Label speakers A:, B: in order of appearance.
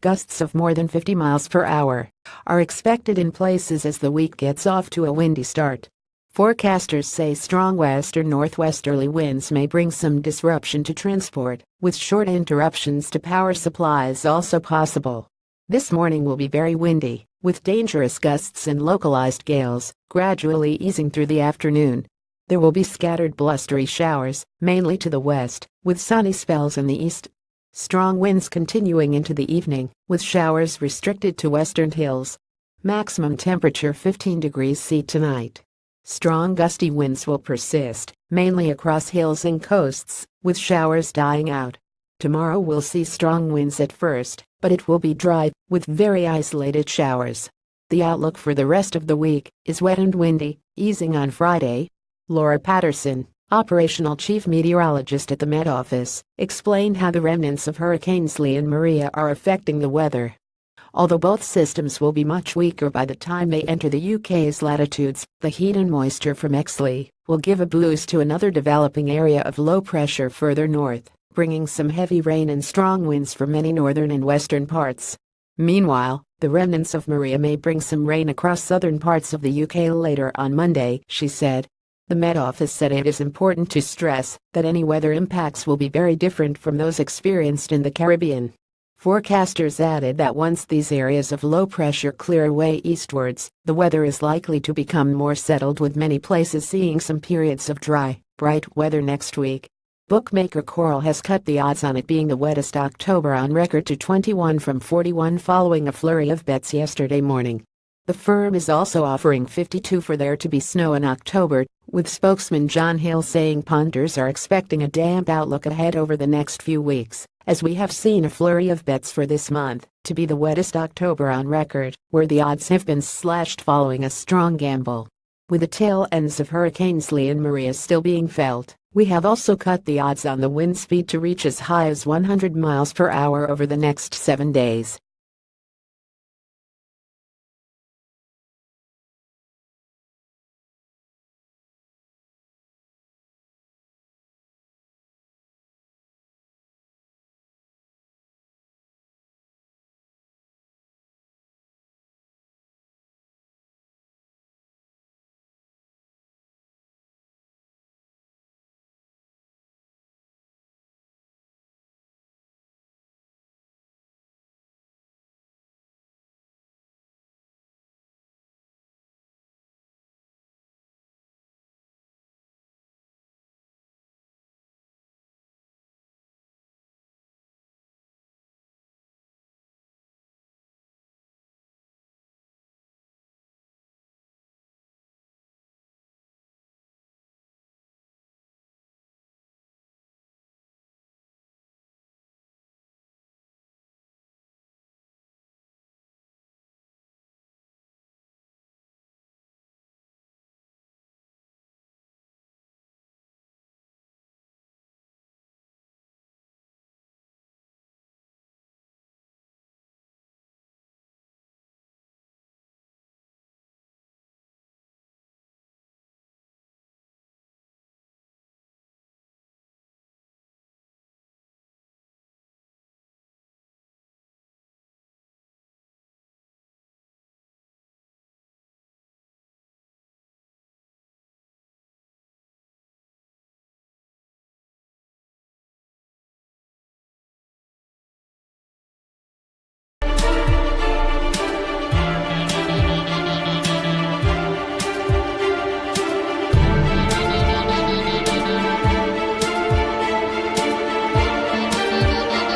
A: Gusts of more than 50 miles per hour are expected in places as the week gets off to a windy start. Forecasters say strong western-northwesterly winds may bring some disruption to transport, with short interruptions to power supplies also possible. This morning will be very windy, with dangerous gusts and localized gales, gradually easing through the afternoon. There will be scattered blustery showers, mainly to the west, with sunny spells in the east. Strong winds continuing into the evening, with showers restricted to western hills. Maximum temperature 15 degrees C tonight. Strong gusty winds will persist, mainly across hills and coasts, with showers dying out. Tomorrow we'll see strong winds at first, but it will be dry, with very isolated showers. The outlook for the rest of the week is wet and windy, easing on Friday. Laura Patterson, operational chief meteorologist at the Met Office, explained how the remnants of Hurricanes Lee and Maria are affecting the weather. Although both systems will be much weaker by the time they enter the UK's latitudes, the heat and moisture from Lee will give a boost to another developing area of low pressure further north, bringing some heavy rain and strong winds for many northern and western parts. Meanwhile, the remnants of Maria may bring some rain across southern parts of the UK later on Monday, she said. The Met Office said it is important to stress that any weather impacts will be very different from those experienced in the Caribbean. Forecasters added that once these areas of low pressure clear away eastwards, the weather is likely to become more settled, with many places seeing some periods of dry, bright weather next week. Bookmaker Coral has cut the odds on it being the wettest October on record to 21 from 41 following a flurry of bets yesterday morning. The firm is also offering 52 for there to be snow in October, with spokesman John Hill saying punters are expecting a damp outlook ahead over the next few weeks, as we have seen a flurry of bets for this month to be the wettest October on record, where the odds have been slashed following a strong gamble. With the tail ends of Hurricanes Lee and Maria still being felt, we have also cut the odds on the wind speed to reach as high as 100 miles per hour over the next 7 days.